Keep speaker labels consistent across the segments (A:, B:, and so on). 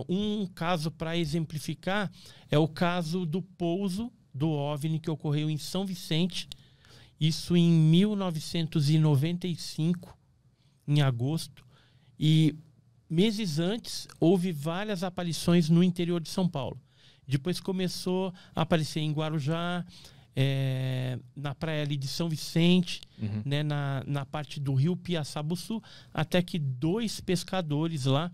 A: Um caso para exemplificar é o caso do pouso do OVNI que ocorreu em São Vicente, isso em 1995, em agosto, e meses antes houve várias aparições no interior de São Paulo. Depois começou a aparecer em Guarujá, na praia ali de São Vicente, né, na parte do rio Piaçabuçu, até que 2 pescadores lá,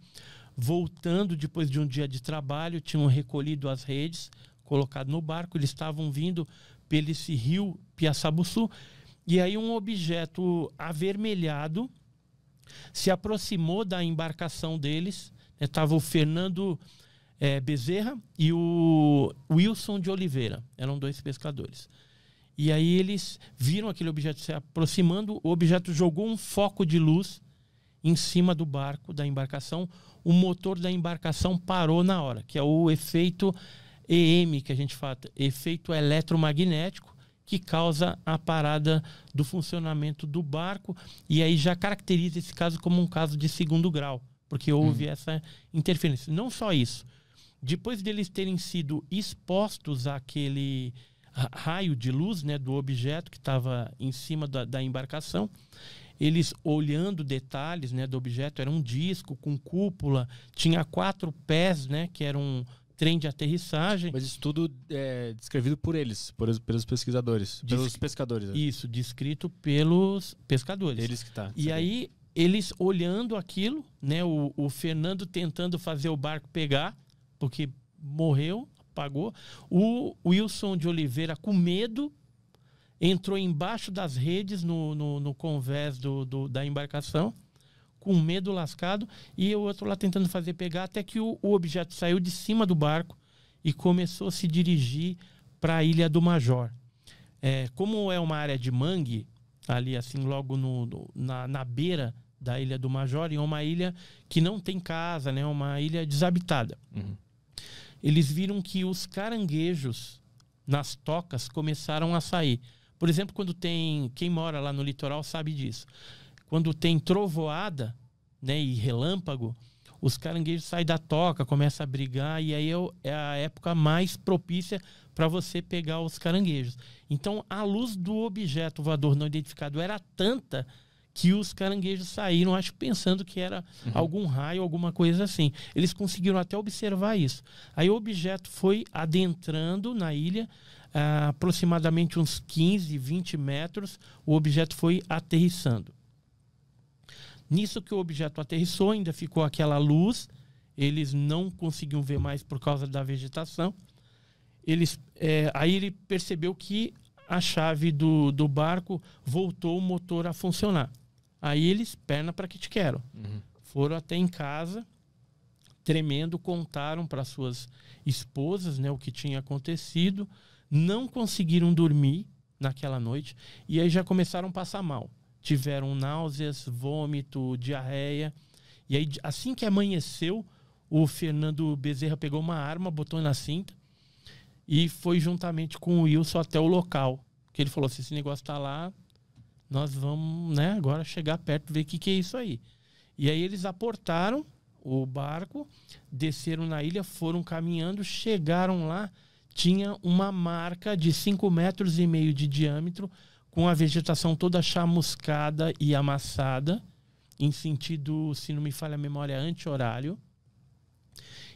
A: voltando depois de um dia de trabalho, tinham recolhido as redes, colocado no barco, eles estavam vindo pelo esse rio Piaçabuçu, e aí um objeto avermelhado se aproximou da embarcação deles. Estava o Fernando Bezerra e o Wilson de Oliveira, eram 2 pescadores. E aí eles viram aquele objeto se aproximando, o objeto jogou um foco de luz em cima do barco, da embarcação. O motor da embarcação parou na hora, que é o efeito EM, que a gente fala, efeito eletromagnético, que causa a parada do funcionamento do barco, e aí já caracteriza esse caso como um caso de 2º grau, porque houve essa interferência. Não só isso, depois deles terem sido expostos àquele raio de luz, né, do objeto que estava em cima da embarcação, eles olhando detalhes, né, do objeto, era um disco com cúpula, tinha 4 pés, né, que era um trem de aterrissagem.
B: Mas isso tudo é descrevido por eles, pelos pesquisadores, pelos pescadores. Né?
A: Isso, descrito pelos pescadores.
B: Eles que tá.
A: E aí, eles olhando aquilo, né, o Fernando tentando fazer o barco pegar, porque morreu, apagou. O Wilson de Oliveira, com medo, entrou embaixo das redes no convés da embarcação, com medo lascado, e o outro lá tentando fazer pegar, até que o objeto saiu de cima do barco e começou a se dirigir para a Ilha do Major. Como é uma área de mangue, ali assim, logo na beira da Ilha do Major, e é uma ilha que não tem casa, né, uma ilha desabitada. Eles viram que os caranguejos nas tocas começaram a sair. Por exemplo, quando tem... Quem mora lá no litoral sabe disso. Quando tem trovoada, né, e relâmpago, os caranguejos saem da toca, começam a brigar, e aí é a época mais propícia para você pegar os caranguejos. Então, a luz do objeto voador não identificado era tanta que os caranguejos saíram, acho, pensando que era algum raio, alguma coisa assim. Eles conseguiram até observar isso. Aí o objeto foi adentrando na ilha, aproximadamente uns 15, 20 metros, o objeto foi aterrissando. Nisso que o objeto aterrissou, ainda ficou aquela luz, eles não conseguiam ver mais por causa da vegetação. Aí ele percebeu que a chave do barco voltou o motor a funcionar. Aí eles, perna para que te quero. Foram até em casa, tremendo, contaram para suas esposas, né, o que tinha acontecido. Não conseguiram dormir naquela noite e aí já começaram a passar mal. Tiveram náuseas, vômito, diarreia. E aí, assim que amanheceu, o Fernando Bezerra pegou uma arma, botou na cinta e foi juntamente com o Wilson até o local. Que ele falou, se esse negócio tá lá, nós vamos, né, agora chegar perto, ver o que é isso aí. E aí eles aportaram o barco, desceram na ilha, foram caminhando, chegaram lá, tinha uma marca de 5,5 metros de diâmetro, com a vegetação toda chamuscada e amassada, em sentido, se não me falha a memória, anti-horário.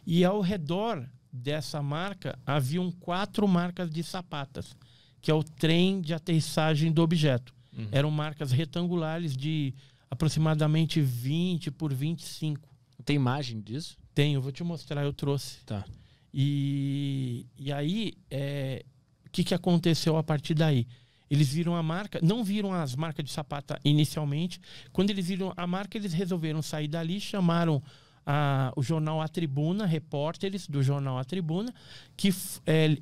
A: E ao redor dessa marca, haviam 4 marcas de sapatas, que é o trem de aterrissagem do objeto. Eram marcas retangulares de aproximadamente 20 por 25.
B: Tem imagem disso?
A: Tenho, vou te mostrar, eu trouxe.
B: Tá.
A: E aí, o que aconteceu a partir daí? Eles viram a marca, não viram as marcas de sapata inicialmente. Quando eles viram a marca, eles resolveram sair dali, chamaram o jornal A Tribuna, repórteres do jornal A Tribuna, que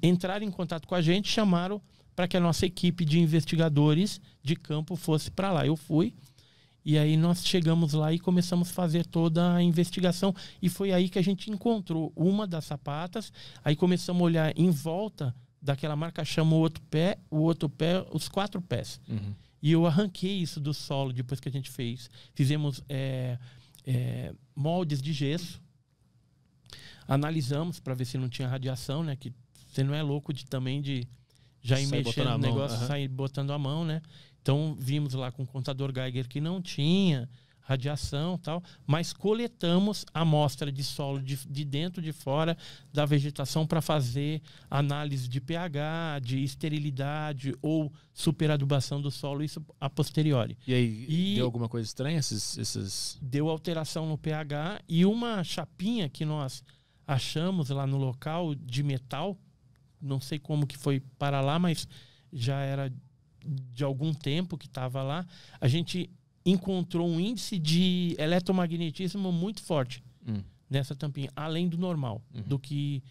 A: entraram em contato com a gente, chamaram para que a nossa equipe de investigadores de campo fosse para lá. Eu fui, e aí nós chegamos lá e começamos a fazer toda a investigação, e foi aí que a gente encontrou uma das sapatas. Aí começamos a olhar em volta daquela marca, chamou o outro pé, os 4 pés. E eu arranquei isso do solo depois que a gente fez. Fizemos moldes de gesso, Analisamos para ver se não tinha radiação, né? Que você não é louco também de já ir mexendo no negócio, sair botando a mão, né? Então, vimos lá com o contador Geiger que não tinha radiação e tal, mas coletamos a amostra de solo de dentro e de fora da vegetação para fazer análise de pH, de esterilidade ou superadubação do solo, isso a posteriori.
B: E aí, deu alguma coisa estranha? Esses...
A: Deu alteração no pH e uma chapinha que nós achamos lá no local de metal, não sei como que foi para lá, mas já era de algum tempo que estava lá, a gente encontrou um índice de eletromagnetismo muito forte nessa tampinha, além do normal, do que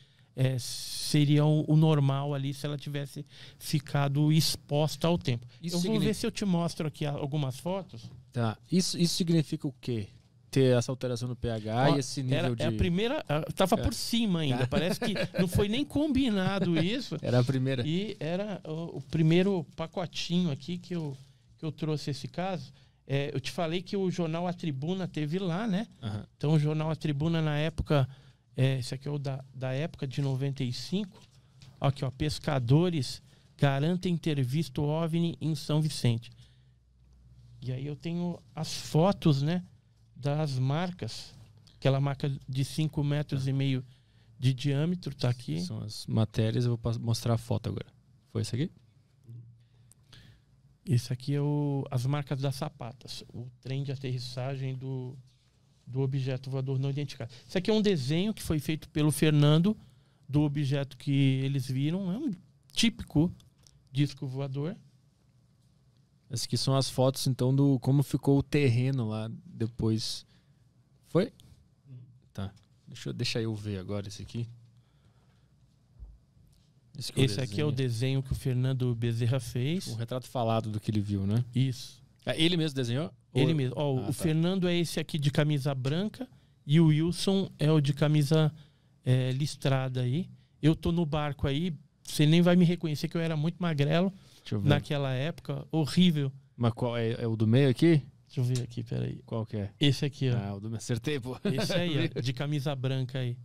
A: seria o normal ali se ela tivesse ficado exposta ao tempo. Eu vou ver se eu te mostro aqui algumas fotos.
B: Tá. Isso significa o quê? Ter essa alteração no pH e esse nível de...
A: a primeira... Estava por cima ainda. Parece que não foi nem combinado isso.
B: Era a primeira.
A: E era o primeiro pacotinho aqui que eu trouxe esse caso. Eu te falei que o jornal A Tribuna teve lá, né? Uhum. Então, o jornal A Tribuna, na época... esse aqui é o da época de 95. Aqui, ó. Pescadores garantem ter visto OVNI em São Vicente. E aí eu tenho as fotos, né? Das marcas. Aquela marca de 5,5 metros de diâmetro, tá aqui.
B: São as matérias, eu vou mostrar a foto agora. Foi isso aqui?
A: Esse aqui é as marcas das sapatas. O trem de aterrissagem do objeto voador não identificado. Isso aqui é um desenho que foi feito pelo Fernando do objeto que eles viram. É um típico disco voador.
B: Essas aqui são as fotos, então, do como ficou o terreno lá depois. Foi? Tá. Deixa eu ver agora esse aqui.
A: Esse aqui é o desenho que o Fernando Bezerra fez.
B: Um retrato falado do que ele viu, né?
A: Isso.
B: Ele mesmo desenhou?
A: Ele mesmo. O Fernando é esse aqui de camisa branca e o Wilson é o de camisa listrada aí. Eu tô no barco aí, você nem vai me reconhecer que eu era muito magrelo. Naquela época, horrível.
B: Mas qual é o do meio aqui?
A: Deixa eu ver aqui, peraí.
B: Qual que é?
A: Esse aqui, ó.
B: Ah, o do meio. Acertei, pô.
A: Esse aí, ó, de camisa branca aí.